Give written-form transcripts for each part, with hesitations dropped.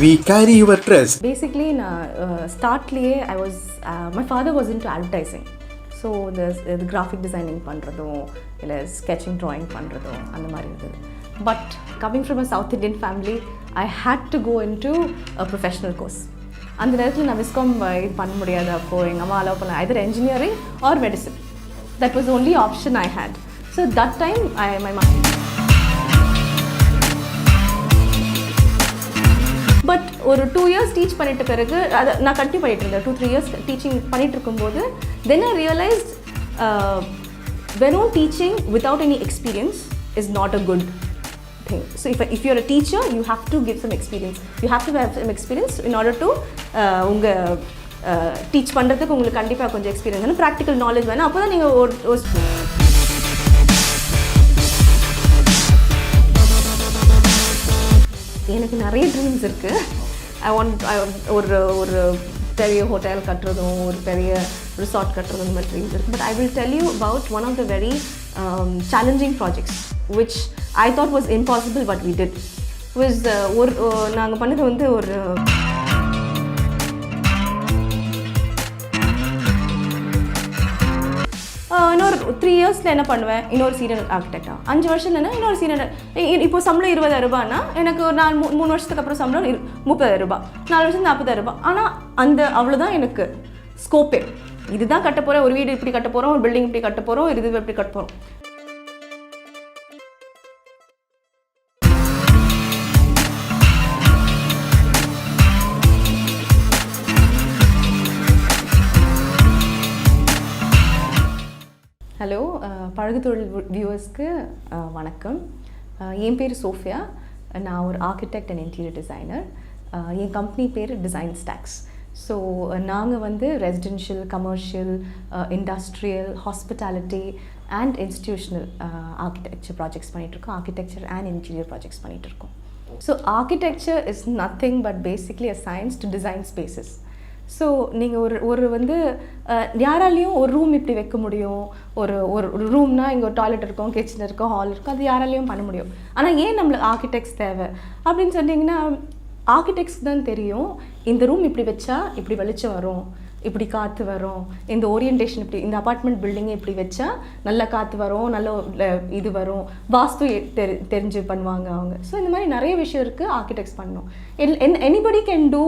We carry your trust. Basically, in startliye, my father was into advertising. So the graphic designing பண்றதோ இல்லை sketching drawing பண்றதோ அந்த மாதிரி இருந்தது. But coming from a South Indian family, I had to go into a professional course. அந்த நேரத்தில் நான் viscom இது பண்ண முடியாது. அப்போது எங்கள் அம்மா அலோவ் பண்ண either engineering or medicine. That was the only option I had. So that time my mom. But ஒரு 2 years டீச் பண்ணிட்ட பிறகு அதை நான் கண்டினியூ பண்ணிட்டு இருந்தேன். 2-3 years டீச்சிங் பண்ணிட்டு இருக்கும்போது தென் ஐ ரியலைஸ்ட் வெறும் teaching without any experience is not a good thing. So if you're a teacher, you have to give some experience. You have to have some experience in order to உங்கள் teach பண்ணுறதுக்கு உங்களுக்கு கண்டிப்பாக கொஞ்சம் experience வேணும், practical knowledge வேணும். அப்போ தான் நீங்கள் ஒரு எனக்கு நிறைய ட்ரீம்ஸ் இருக்குது. ஒரு பெரிய ஹோட்டல் கட்டுறதும் ஒரு பெரிய ரிசார்ட் கட்டுறதும் இந்த மாதிரி ட்ரீம்ஸ் இருக்குது. But I will tell you about one of the very challenging projects which I thought was impossible but we did. Was நாங்கள் பண்ணது வந்து ஒரு இன்னொரு 3 yearsல என்ன பண்ணுவேன், இன்னொரு சீனியர் ஆர்கிடெக்டாக 5 வருஷம்லன்னா இன்னொரு சீனியர். இப்போ சம்பளம் 20,000 எனக்கு ஒரு 3 வருஷத்துக்கு அப்புறம் சம்பளம் 30,000, 4 வருஷம் 40,000. ஆனால் அவ்வளோதான் எனக்கு ஸ்கோப்பே. இதுதான் கட்ட போகிறேன், ஒரு வீடு இப்படி கட்ட போகிறோம், ஒரு பில்டிங் இப்படி கட்ட போகிறோம், இது இப்படி கட்ட போகிறோம். ஹலோ, பழகுத்தொழில் வியூவர்ஸ்க்கு வணக்கம். என் பேர் சோஃபியா. நான் ஒரு architect and interior designer. N company பேர் டிசைன் ஸ்டாக்ஸ். ஸோ நாங்கள் வந்து residential, commercial, industrial, hospitality and institutional architecture projects பண்ணிகிட்ருக்கோம். ஆர்கிடெக்சர் அண்ட் இன்டீரியர் ப்ராஜெக்ட்ஸ் பண்ணிகிட்ருக்கோம். So architecture is nothing but basically a science to design spaces. So நீங்கள் ஒரு வந்து யாராலையும் ஒரு ரூம் இப்படி வைக்க முடியும், ஒரு ரூம்னால் இங்கே ஒரு டாய்லெட் இருக்கும், கிச்சன் இருக்கும், ஹால் இருக்கும், அது யாராலையும் பண்ண முடியும். ஆனால் ஏன் நம்மளுக்கு ஆர்கிடெக்ட்ஸ் தேவை அப்படின்னு சொன்னிங்கன்னா, ஆர்கிடெக்ட்ஸ்க்கு தான் தெரியும் இந்த ரூம் இப்படி வச்சா இப்படி வெளிச்சம் வரும், இப்படி காற்று வரும், இந்த ஓரியன்டேஷன் இப்படி, இந்த அப்பார்ட்மெண்ட் பில்டிங்கை இப்படி வச்சா நல்ல காற்று வரும், நல்ல இது வரும், வாஸ்து தெரிஞ்சு பண்ணுவாங்க அவங்க. ஸோ இந்த மாதிரி நிறைய விஷயம் இருக்குது ஆர்கிடெக்ட்ஸ் பண்ணணும். Anybody can do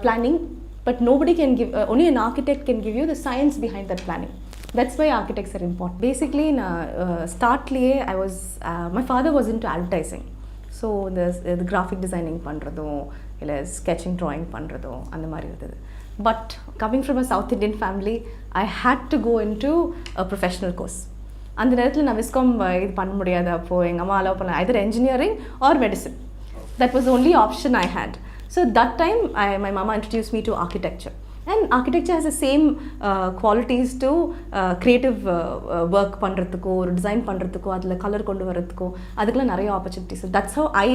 planning, but nobody can give, only an architect can give you the science behind that planning. That's why architects are important. Basically, in startliye, my father was into advertising. So the graphic designing பண்றதோ இல்லை sketching drawing பண்றதோ அந்த மாதிரி இருந்தது. But coming from a South Indian family, I had to go into a professional course. அந்த நேரத்தில் நான் viscom இது பண்ண முடியாது. அப்போது எங்கள் அம்மா அலோவ் பண்ண either engineering or medicine. That was the only option I had. So that time my mama introduced me to architecture, and architecture has the same qualities to creative work பண்றதுக்கோ, ஒரு design பண்றதுக்கோ, அதில் colour கொண்டு வரதுக்கோ அதுக்கெல்லாம் நிறைய opportunities. That's how I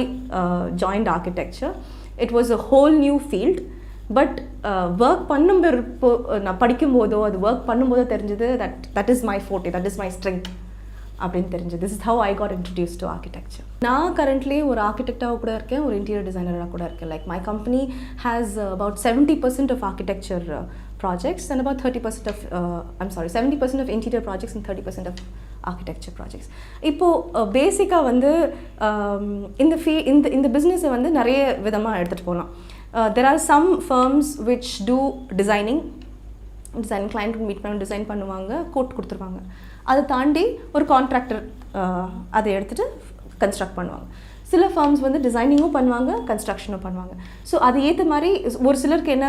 joined architecture. It was a whole new field, but work நான் படிக்கும்போதோ அது work பண்ணும்போதோ தெரிஞ்சது that is my forte, that is my strength அப்படின்னு தெரிஞ்சது. This is how I got introduce to architecture. நான் currently ஒரு ஆர்கிடெக்டாக கூட இருக்கேன், ஒரு இன்டீரியர் டிசைனராக கூட இருக்கேன். Like my company has about 70% of architecture projects and about 30% of 70% of interior projects and 30% of architecture projects. இப்போது பேசிக்காக வந்து இந்த பிஸ்னஸை வந்து நிறைய விதமாக எடுத்துகிட்டு போகலாம். there are some firms which do designing client meet பண்ணி டிசைன் பண்ணுவாங்க, கோட் கொடுத்துருவாங்க. அதை தாண்டி ஒரு கான்ட்ராக்டர் அதை எடுத்துகிட்டு கன்ஸ்ட்ரக்ட் பண்ணுவாங்க. சில ஃபார்ம்ஸ் வந்து டிசைனிங்கும் பண்ணுவாங்க, கன்ஸ்ட்ரக்ஷனும் பண்ணுவாங்க. ஸோ அது ஏற்ற மாதிரி ஒரு சிலருக்கு என்ன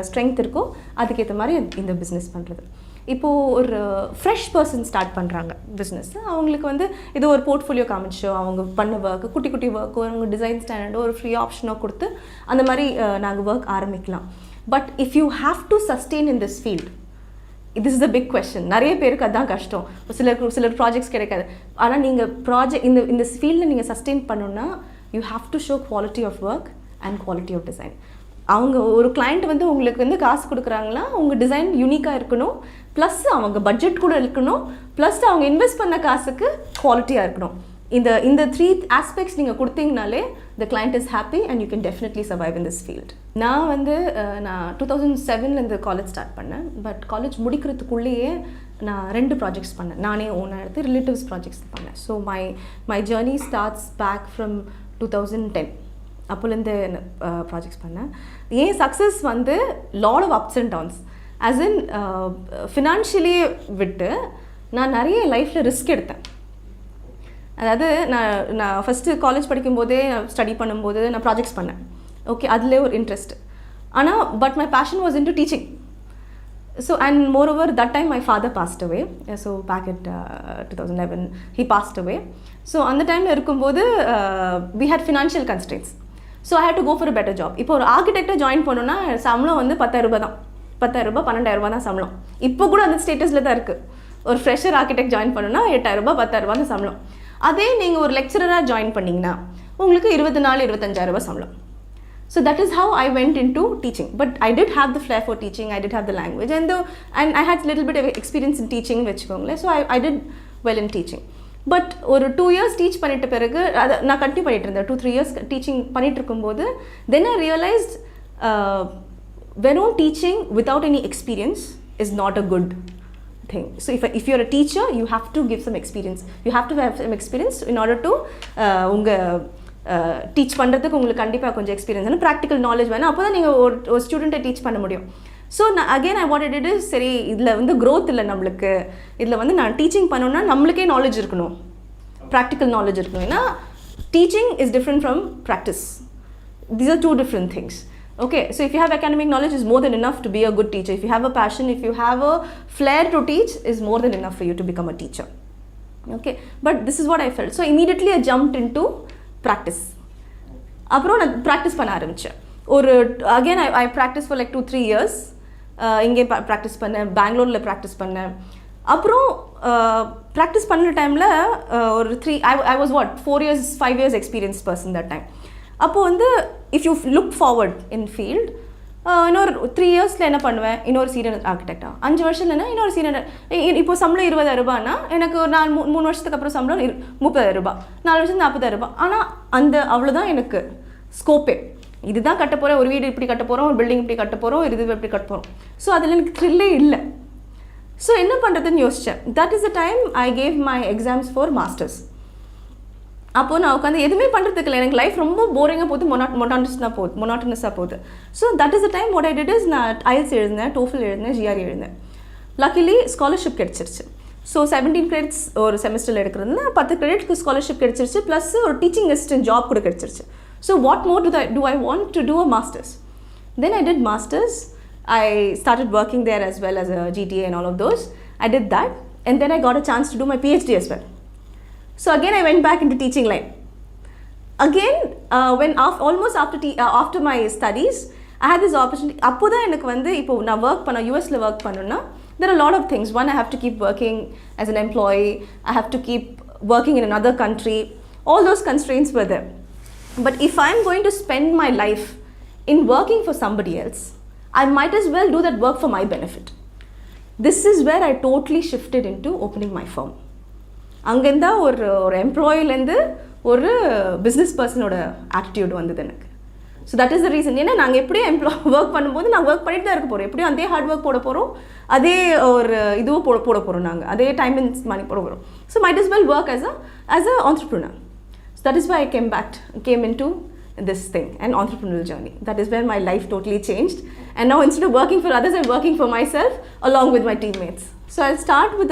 ஸ்ட்ரென்த் இருக்கோ அதுக்கேற்ற மாதிரி இந்த பிஸ்னஸ் பண்ணுறது. இப்போது ஒரு ஃப்ரெஷ் பர்சன் ஸ்டார்ட் பண்ணுறாங்க பிஸ்னஸ். அவங்களுக்கு வந்து இது ஒரு போர்ட்ஃபோலியோ காமிச்சோ, அவங்க பண்ண ஒர்க்கு குட்டி குட்டி ஒர்க்கோ, அவங்க டிசைன் ஸ்டாண்டர்டோ ஒரு ஃப்ரீ ஆப்ஷனோ கொடுத்து அந்த மாதிரி நாங்கள் ஒர்க் ஆரம்பிக்கலாம். But if you have to sustain in this field, this is the big question. நிறைய பேருக்கு அதுதான் கஷ்டம். சிலர் ப்ராஜெக்ட்ஸ் கிடைக்காது. ஆனால் நீங்கள் இந்த ஃபீல்டில் நீங்கள் சஸ்டெயின் பண்ணணுன்னா you have to show quality of work and quality of design. அவங்க ஒரு கிளைண்ட் வந்து உங்களுக்கு வந்து காசு கொடுக்குறாங்களா, உங்கள் டிசைன் யூனிக்காக இருக்கணும், ப்ளஸ் அவங்க பட்ஜெட் கூட இருக்கணும், ப்ளஸ் அவங்க இன்வெஸ்ட் பண்ண காசுக்கு குவாலிட்டியாக இருக்கணும். இந்த 3 ஆஸ்பெக்ட்ஸ் நீங்கள் கொடுத்தீங்கனாலே the client is happy and you can definitely survive in this field. நான் 2007 காலேஜ் ஸ்டார்ட் பண்ணேன். பட் காலேஜ் முடிக்கிறதுக்குள்ளேயே நான் 2 ப்ராஜெக்ட்ஸ் பண்ணேன். நானே ஓனாக எடுத்து ரிலேட்டிவ்ஸ் ப்ராஜெக்ட்ஸ் பண்ணேன். So my journey starts back from 2010. அப்போலேருந்து ப்ராஜெக்ட்ஸ் பண்ணேன். ஏன் success lot of ups and downs. As in financially விட்டு நான் நிறைய லைஃப்பில் ரிஸ்க் எடுத்தேன். அதாவது நான் ஃபஸ்ட்டு காலேஜ் படிக்கும்போதே ஸ்டடி பண்ணும்போது நான் ப்ராஜெக்ட்ஸ் பண்ணேன். ஓகே, அதிலே ஒரு இன்ட்ரெஸ்ட். ஆனால் but my passion was in to teaching. So and moreover that time my father passed away. So back at 2011 he passed away. So அந்த டைமில் இருக்கும்போது we had financial constraints. So I had to go for a better job. இப்போ ஒரு ஆர்கிடெக்டாக join பண்ணோன்னா சம்பளம் 10,000 தான். 10,000 12,000 தான் சம்பளம். இப்போ கூட அந்த ஸ்டேட்டஸில் தான் இருக்குது. ஒரு ஃப்ரெஷர் ஆர்கிடெக்ட் ஜாயின் பண்ணோன்னா 8,000 10,000 தான் சம்பளம். அதே நீங்கள் ஒரு லெக்சரராக ஜாயின் பண்ணிங்கன்னா உங்களுக்கு 24,000-25,000 சம்பளம். So that is how I went in to teaching. But I did have the flair for teaching, I did have the language and I had little bit experience in teaching வச்சுக்கோங்களேன். So I did well in teaching. But ஒரு 2 years teach பண்ணிட்ட பிறகு அதை நான் continue பண்ணிட்டு இருந்தேன். 2-3 years teaching பண்ணிட்டு இருக்கும்போது தென் ஐ ரியலைஸ்ட் வெறும் teaching without any experience is not a good thing. So if you're a teacher, you have to give some experience. You have to have some experience in order to teach பண்ணுறதுக்கு உங்களுக்கு கண்டிப்பாக கொஞ்சம் experience வேணும், practical knowledge வேணும். அப்போ தான் நீங்கள் ஒரு ஸ்டூடெண்ட்டை டீச் பண்ண முடியும். ஸோ நான் again I wanted it is சரி, இதில் க்ரோத் இல்லை நம்மளுக்கு. இதில் நான் டீச்சிங் பண்ணோன்னா நம்மளுக்கே நாலேஜ் இருக்கணும், ப்ராக்டிக்கல் நாலேஜ் இருக்கணும். ஏன்னா teaching is different from practice. These are 2 different things. Okay, so if you have academic knowledge, is more than enough to be a good teacher. If you have a passion, if you have a flair to teach, is more than enough for you to become a teacher. Okay, but this is what I felt. So immediately I jumped into practice. அப்புறம் நான் practice பண்ண ஆரம்பித்தேன். again I practiced for like 2-3 years. இங்கே practice பண்ணேன், பெங்களூரில் practice பண்ணேன். அப்புறம் practice பண்ண டைமில் ஒரு I was 4 years 5 years experienced person that time. அப்போது if you look forward in field, இன்னொரு 3 yearsல என்ன பண்ணுவேன், இன்னொரு சீனியர் ஆர்கிடெக்டாக 5 வருஷம்லன்னா இன்னொரு சீனியர். இப்போ சம்பளம் 20,000 எனக்கு 3 வருஷத்துக்கு அப்புறம் சம்பளம் 30,000, 4 வருஷம் 40,000. ஆனால் அவ்வளோதான் எனக்கு ஸ்கோப்பே. இதுதான் கட்ட போகிறேன், ஒரு வீடு இப்படி கட்ட போகிறோம், ஒரு பில்டிங் இப்படி கட்ட போகிறோம், இது இப்படி கட்ட போகிறோம். ஸோ அதில் எனக்கு த்ரில்லே இல்லை. ஸோ என்ன பண்ணுறதுன்னு யோசித்தேன். That is the time I gave my exams for masters. அப்போது நான் உட்காந்து எதுவுமே பண்ணுறதுக்கு இல்லை, எனக்கு லைஃப் ரொம்ப போரிங்காக போகுது, மொனாட்டனஸாக போகுது. So that is the time what I did is நான் ஐஎல்ஸ் எழுதினேன், டோஃபல் எழுதினேன், ஜிஆர்இ எழுதினேன். லக்கிலி ஸ்காலர்ஷிப் கிடச்சிருச்சு. ஸோ 17 credits ஒரு செமஸ்டரில் எடுக்கிறதுனா 10 creditக்கு ஸ்காலர்ஷிப் கிடச்சிருச்சு, ப்ளஸ் ஒரு டீச்சிங் அசிஸ்டன்ட் ஜாப் கூட கிடச்சிருச்சு. So what more do I want to do a master's? Then I did masters. I started working there as well as a GTA and all of those. I did that, and then I got a chance to do my PhD as well. So again I went back into teaching line. Again almost after my studies I had this opportunity. அப்போது தான் எனக்கு இப்போ நான் work பண்ண யூஎஸில் work பண்ணணுன்னா there are a lot of things. One, I have to keep working as an employee. I have to keep working in another country. All those constraints were there. But if I'm going to spend my life in working for somebody else, I might as well do that work for my benefit. This is where I totally shifted into opening my firm. அங்கேருந்தா ஒரு எம்ப்ளாயிலேருந்து ஒரு business பர்சனோட attitude வந்தது எனக்கு. So that is the reason. ஏன்னா நாங்கள் எப்படியும் work பண்ணும்போது நாங்கள் work பண்ணிட்டு தான் இருக்க போகிறோம், எப்படியும் அதே ஹார்ட் ஒர்க் போட போகிறோம், அதே ஒரு இதுவும் போட போகிறோம், நாங்கள் அதே டைம் அண்ட் மணி போட போகிறோம். So might is well work as a entrepreneur. So that is why I came into this thing, an entrepreneurial journey. That is where my life totally changed. And now instead of working for others, I'm working for myself along with my teammates. So I'll start with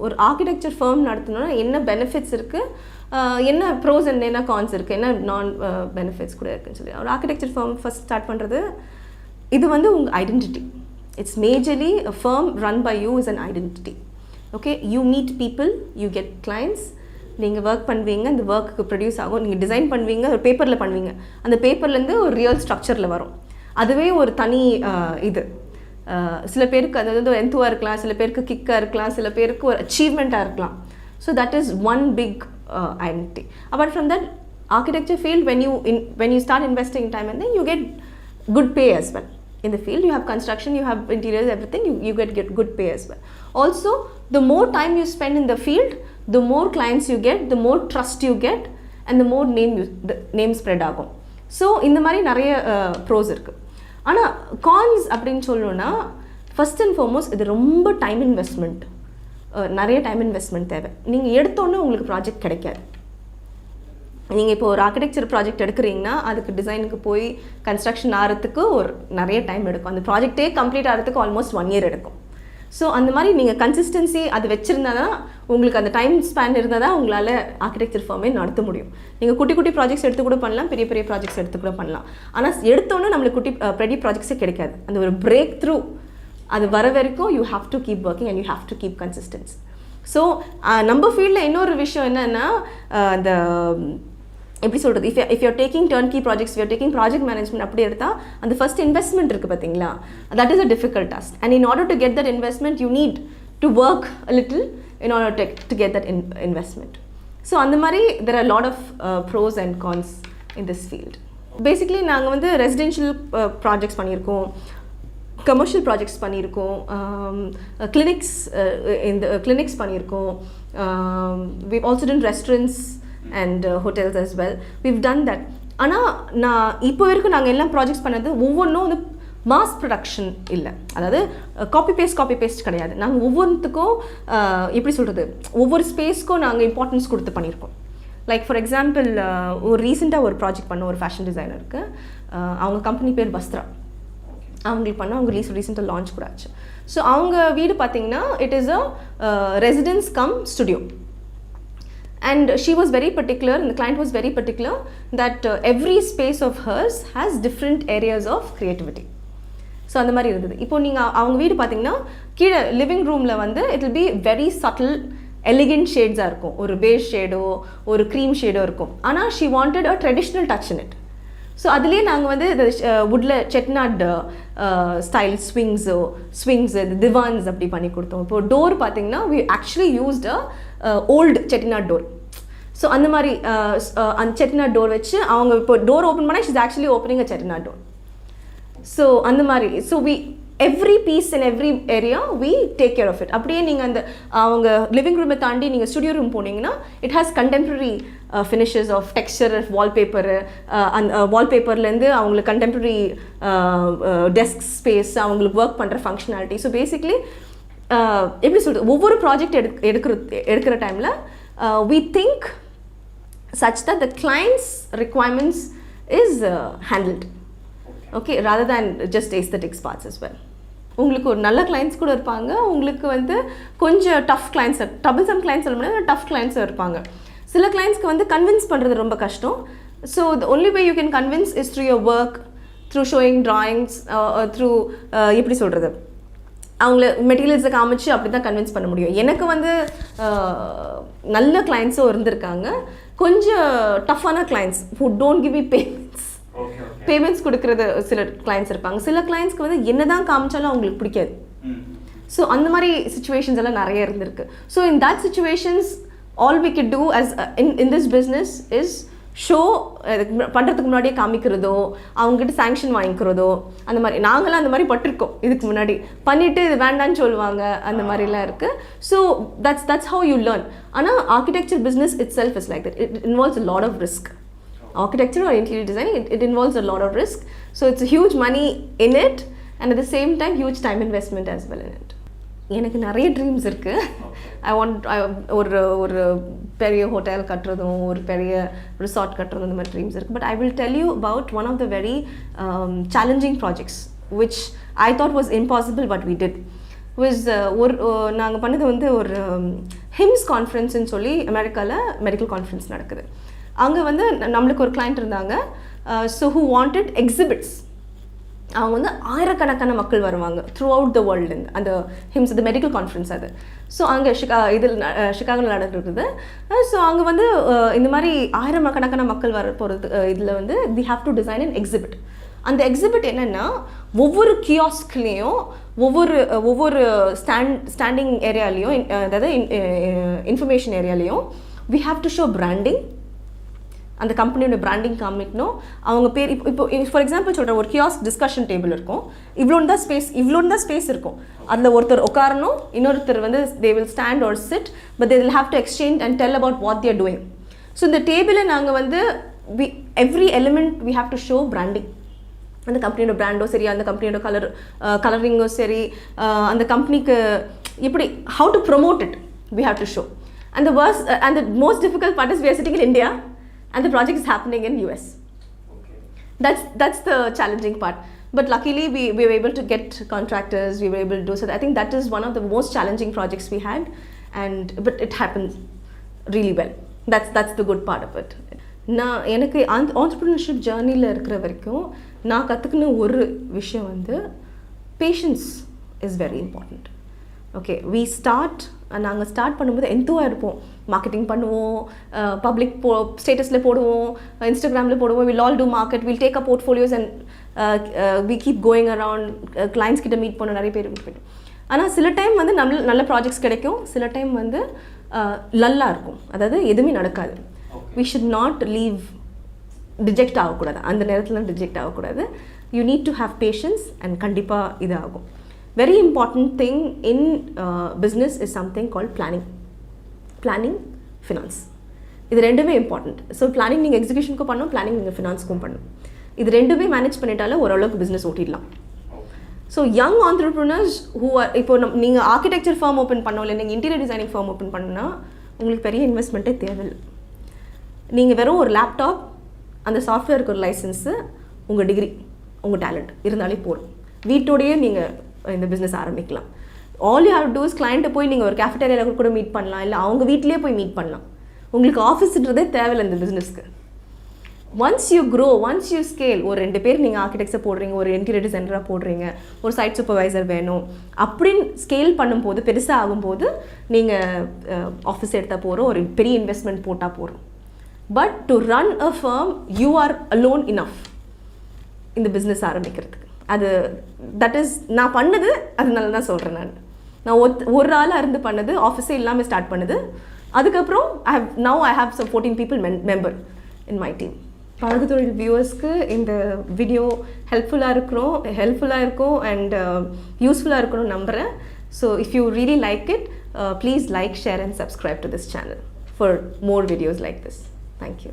ஒரு architecture firm நடத்தணும்னா என்ன benefits இருக்குது, என்ன pros and என்ன cons இருக்குது, என்ன நான் benefits கூட இருக்குன்னு சொல்லி. ஒரு ஆர்கிடெக்சர் ஃபர்ம் ஃபஸ்ட் ஸ்டார்ட் பண்ணுறது, இது உங்கள் identity. It's majorly a firm run by you is an identity. Okay, you meet people, you get clients, நீங்கள் ஒர்க் பண்ணுவீங்க, அந்த ஒர்க்கு ப்ரொடியூஸ் ஆகும், நீங்கள் டிசைன் பண்ணுவீங்க, ஒரு பேப்பரில் பண்ணுவீங்க, அந்த பேப்பர்லேருந்து ஒரு ரியல் ஸ்ட்ரக்சரில் வரும். அதுவே ஒரு தனி இது. சில பேருக்கு அது ஒரு எந்துவாக இருக்கலாம், சில பேருக்கு கிக்காக இருக்கலாம், சில பேருக்கு ஒரு அச்சீவ்மெண்ட்டாக இருக்கலாம். So that is one big identity. Apart from that, architecture field, when you start investing time and then you get good pay as well. In the field you have construction, you have interiors, everything, you get good pay as well. Also, the more time you spend in the field, the more clients you get, the more trust you get, and the more name spread ஆகும். So இந்த மாதிரி நிறைய pros இருக்குது. ஆனால் cons அப்படின்னு சொல்லணுன்னா first and foremost இது ரொம்ப டைம் இன்வெஸ்ட்மெண்ட், நிறைய டைம் இன்வெஸ்ட்மெண்ட் தேவை. நீங்கள் எடுத்தோன்னே உங்களுக்கு ப்ராஜெக்ட் கிடைக்காது. நீங்கள் இப்போ ஒரு ஆர்கிடெக்சர் ப்ராஜெக்ட் எடுக்கிறீங்கன்னா அதுக்கு டிசைனுக்கு போய் கன்ஸ்ட்ரக்ஷன் ஆகிறதுக்கு நிறைய டைம் எடுக்கும். அந்த ப்ராஜெக்டே கம்ப்ளீட் ஆகிறதுக்கு ஆல்மோஸ்ட் 1 year எடுக்கும். ஸோ அந்த மாதிரி நீங்கள் கன்சிஸ்டன்சி அது வச்சுருந்தா தான் உங்களுக்கு அந்த டைம் ஸ்பேன் இருந்தால் தான் உங்களால் ஆர்கிடெக்சர் ஃபார்மே நடத்த முடியும். நீங்கள் குட்டி குட்டி ப்ராஜெக்ட்ஸ் எடுத்து கூட பண்ணலாம், பெரிய பெரிய ப்ராஜெக்ட்ஸ் எடுத்து கூட பண்ணலாம். ஆனால் எடுத்தோன்னே நம்மளுக்கு பெரிய ப்ராஜெக்ட்ஸே கிடைக்காது. அந்த ஒரு பிரேக் த்ரூ அது வர வரைக்கும் you have to keep working and you have to keep consistency. So நம்ம ஃபீல்டில் இன்னொரு விஷயம் என்னென்னா அந்த எப்படி சொல்கிறது, if your taking turnkey projects, your taking project management அப்படி எடுத்தால் அந்த ஃபர்ஸ்ட் இன்வெஸ்ட்மெண்ட் இருக்குது பார்த்தீங்களா, that is a difficult task. And in order to get that investment you need to work a little in order to get that investment. So அந்த மாதிரி there are lot of pros and cons in this field. Basically நாங்கள் வந்து residential projects பண்ணியிருக்கோம், commercial projects பண்ணியிருக்கோம், clinics பண்ணியிருக்கோம், we've also done restaurants and hotels as well. We've done that. ஆனால் நான் இப்போ வரைக்கும் நாங்கள் எல்லாம் ப்ராஜெக்ட்ஸ் பண்ணது ஒவ்வொன்றும் வந்து மாஸ் ப்ரொடக்ஷன் இல்லை, அதாவது காப்பி பேஸ்ட் கிடையாது. நாங்கள் ஒவ்வொன்றுத்துக்கும் எப்படி சொல்கிறது, ஒவ்வொரு ஸ்பேஸ்க்கும் நாங்கள் இம்பார்ட்டன்ஸ் கொடுத்து பண்ணியிருக்கோம். லைக் ஃபார் எக்ஸாம்பிள் ஒரு ரீசெண்டாக ஒரு ப்ராஜெக்ட் பண்ணோம் ஒரு ஃபேஷன் டிசைனருக்கு. அவங்க கம்பெனி பேர் வஸ்த்ரா. அவங்களுக்கு பண்ணால் அவங்க ரீசெண்டாக லான்ச் கூட ஆச்சு. ஸோ அவங்க வீடு பார்த்தீங்கன்னா it is a residence come studio. And she was very particular, and the client was very particular that every space of hers has different areas of creativity. So அந்த மாதிரி இருந்தது. இப்போ நீங்கள் அவங்க வீடு பார்த்தீங்கன்னா கீழே லிவிங் ரூமில் வந்து it will be very subtle elegant ஷேட்ஸாக இருக்கும். ஒரு பேஸ் ஷேடோ ஒரு க்ரீம் ஷேடோ இருக்கும். ஆனால் she wanted a traditional touch in it. So அதுலேயே நாங்கள் வந்து இந்த வுட்டில் செட்நாட் ஸ்டைல் ஸ்விங்ஸு திவான்ஸ் அப்படி பண்ணி கொடுத்தோம். இப்போ டோர் பார்த்தீங்கன்னா we actually used old Chettinad door. So அந்த மாதிரி அந்த செட்டிநாட் டோர் வச்சு அவங்க இப்போ டோர் ஓப்பன் பண்ணால் she's actually opening a Chettinad door. So அந்த மாதிரி so every piece in every area we take care of it. அப்படியே நீங்கள் அந்த அவங்க லிவிங் ரூமை தாண்டி நீங்கள் ஸ்டுடியோ ரூம் போனீங்கன்னா it has contemporary finishes of texture wallpaper. அந்த வால்பேப்பர்லேருந்து அவங்களுக்கு கண்டெம்பரரி டெஸ்க் ஸ்பேஸ், அவங்களுக்கு ஒர்க் பண்ணுற ஃபங்க்ஷனாலிட்டி. ஸோ பேசிக்லி எப்படி சொல்கிறது, ஒவ்வொரு ப்ராஜெக்ட் எடுக்கிற டைமில் we think such that the client's requirements is handled, okay, rather than just aesthetics parts as well. உங்களுக்கு ஒரு நல்ல கிளைண்ட்ஸ் கூட இருப்பாங்க, உங்களுக்கு வந்து கொஞ்சம் டஃப் கிளைண்ட்ஸ், டபுள்சம் கிளைண்ட்ஸ் சொல்ல முடியாது, டஃப் கிளைண்ட்ஸும் இருப்பாங்க. சில கிளைண்ட்ஸ்க்கு வந்து கன்வின்ஸ் பண்ணுறது ரொம்ப கஷ்டம். So the only way you can convince is through your work, through showing drawings, through எப்படி சொல்கிறது, அவங்கள மெட்டீரியல்ஸை காமிச்சு அப்படி தான் கன்வின்ஸ் பண்ண முடியும். எனக்கு வந்து நல்ல கிளைண்ட்ஸும் இருந்திருக்காங்க, கொஞ்சம் டஃப்பான clients who don't give me payments கொடுக்குறது சில கிளைண்ட்ஸ் இருப்பாங்க. சில கிளைண்ட்ஸ்க்கு வந்து என்ன தான் காமிச்சாலும் அவங்களுக்கு பிடிக்காது. ஸோ அந்த மாதிரி சுச்சுவேஷன்ஸ் எல்லாம் நிறைய இருந்திருக்கு. So in that situations all we can do as in this business is show பண்ணுறதுக்கு முன்னாடியே காமிக்கிறதோ, அவங்ககிட்ட சாங்ஷன் வாங்கிக்கிறதோ, அந்த மாதிரி நாங்களாம் அந்த மாதிரி பட்டிருக்கோம். இதுக்கு முன்னாடி பண்ணிவிட்டு இது வேண்டான்னு சொல்லுவாங்க, அந்த மாதிரிலாம் இருக்குது. So that's how you learn. ஆனால் architecture business itself is like that. It involves a lot of risk. Architecture or interior design, it involves a lot of risk. So it's a huge money in it and at the same time huge time investment as well in it. எனக்கு நிறைய dreams இருக்குது. ஒரு பெரிய hotel கட்டுறதும் ஒரு பெரிய resort கட்டுறதும் இந்த மாதிரி dreams இருக்குது. But I will tell you about one of the very challenging projects which I thought was impossible but we did. நாங்கள் பண்ணது வந்து ஒரு ஹிம்ஸ் கான்ஃபரன்ஸ்ன்னு சொல்லி அமெரிக்காவில் மெடிக்கல் கான்ஃபரன்ஸ் நடக்குது. அங்கே வந்து நம்மளுக்கு ஒரு கிளைண்ட் இருந்தாங்க. So who wanted exhibits. அவங்க வந்து ஆயிரக்கணக்கான மக்கள் வருவாங்க த்ரூ அவுட் த வேர்ல்டு. அந்த ஹிம்ஸ் அந்த மெடிக்கல் கான்ஃபரன்ஸ் அது. ஸோ அங்கே சிகாகோவில் நடக்கிறது. ஸோ அங்கே வந்து இந்த மாதிரி ஆயிரக்கணக்கான மக்கள் வர போகிறது இதில் வந்து they have to design an exhibit. அந்த எக்ஸிபிட் என்னென்னா ஒவ்வொரு கியாஸ்க்லேயும் ஒவ்வொரு ஸ்டாண்டிங் ஏரியாலேயும், அதாவது இன்ஃபர்மேஷன் ஏரியாலேயும் we have to show branding. அந்த கம்பெனியோட பிராண்டிங் காமிக்கணும். அவங்க பேர் இப்போ ஃபார் எக்ஸாம்பிள் சொல்கிறேன், ஒரு கியாஸ்க் டிஸ்கஷன் டேபிள் இருக்கும். இவ்வளோன்னு தான் ஸ்பேஸ் இருக்கும். அதில் ஒருத்தர் உட்காரணும், இன்னொருத்தர் வந்து they will stand or sit, but they will have to exchange and tell about what they are doing. So இந்த டேபிளில் நாங்கள் வந்து every element we have to show branding. அந்த கம்பெனியோட பிராண்டோ சரி, அந்த கம்பெனியோட கலரிங்கோ சரி, அந்த கம்பெனிக்கு இப்படி how to promote it we have to show. And the most difficult part is we are sitting in India and the project is happening in US. That's the challenging part. But luckily we were able to get contractors, we were able to do so. I think that is one of the most challenging projects we had, but it happened really well. That's the good part of it. நான் எனக்கு entrepreneurship ஜேர்னியில் இருக்கிற வரைக்கும் நான் கற்றுக்கின ஒரு விஷயம் வந்து patience is very important. Okay, நாங்கள் ஸ்டார்ட் பண்ணும்போது எந்தோவாக இருப்போம். மார்க்கெட்டிங் பண்ணுவோம், பப்ளிக் ஸ்டேட்டஸில் போடுவோம், இன்ஸ்டாகிராமில் போடுவோம். We'll all do market, we'll take a portfolios and we keep going around. Clients கிட்ட மீட் பண்ண நிறைய பேர் போய்ட்டு. ஆனால் சில டைம் வந்து நல்ல ப்ராஜெக்ட்ஸ் கிடைக்கும், சில டைம் வந்து லல்லாக இருக்கும், அதாவது எதுவுமே நடக்காது. we should not leave deject ஆகக்கூடாது, அந்த நேரத்தில் டிஜெக்ட் ஆகக்கூடாது. You need to have patience and கண்டிப்பாக இது ஆகும். Very important thing in business is something called planning finance. இது ரெண்டுமே இம்பார்ட்டண்ட். ஸோ பிளானிங் நீங்கள் எக்ஸிக்யூஷனுக்கும் பண்ணணும், பிளானிங் நீங்கள் ஃபினான்ஸ்க்கும் பண்ணணும். இது ரெண்டுமே மேனேஜ் பண்ணிட்டாலே ஓரளவுக்கு பிஸ்னஸ் ஓட்டிடலாம். ஸோ யங் ஆண்டர்ப்ரனர்ஸ் இப்போ நீங்கள் ஆர்கிடெக்சர் ஃபார்ம் ஓப்பன் பண்ணோம், இல்லை நீங்கள் இன்டீரியர் டிசைனிங் ஃபார்ம் ஓப்பன் பண்ணோன்னா உங்களுக்கு பெரிய இன்வெஸ்ட்மெண்ட்டே தேவையில்லை. நீங்கள் வெறும் ஒரு லேப்டாப், அந்த சாஃப்ட்வேருக்கு ஒரு லைசன்ஸு, உங்கள் டிகிரி, உங்கள் டேலண்ட் இருந்தாலே போதும். வீட்டோடையே நீங்கள் இந்த பிஸ்னஸ் ஆரம்பிக்கலாம். All you have to is கிளைண்ட்டை போய் நீங்கள் ஒரு கேஃபட்டேரியாவில் கூட மீட் பண்ணலாம், இல்லை அவங்க வீட்லேயே போய் மீட் பண்ணலாம். உங்களுக்கு ஆஃபீஸ்ன்றதே தேவையில்லை இந்த பிஸ்னஸ்க்கு. Once you grow, once you scale, ஒரு 2 பேர் நீங்கள் ஆர்கிடெக்ட்ஸை போடுறீங்க, ஒரு இன்டீரியர் டிசைனராக போடுறீங்க, ஒரு சைட் சூப்பர்வைசர் வேணும் அப்படின்னு ஸ்கேல் பண்ணும்போது, பெருசாக ஆகும்போது நீங்கள் ஆஃபீஸ் எடுத்தால் போகிறோம், ஒரு பெரிய இன்வெஸ்ட்மெண்ட் போட்டால் போகிறோம். But to run a firm you are alone enough இந்த பிஸ்னஸ் ஆரம்பிக்கிறதுக்கு. தட் இஸ் நான் பண்ணது, அதனால தான் சொல்கிறேன். நான் ஒரு ஆளாக இருந்து பண்ணது, ஆஃபீஸே இல்லாமல் ஸ்டார்ட் பண்ணது. அதுக்கப்புறம் I have some 14 people member in my team. பழகுதொழில் வியூவர்ஸ்க்கு இந்த வீடியோ ஹெல்ப்ஃபுல்லாக இருக்கும் அண்ட் யூஸ்ஃபுல்லாக இருக்கணும்னு நம்புகிறேன். So if you really like it, please like, share and subscribe to this channel for more videos like this. Thank you.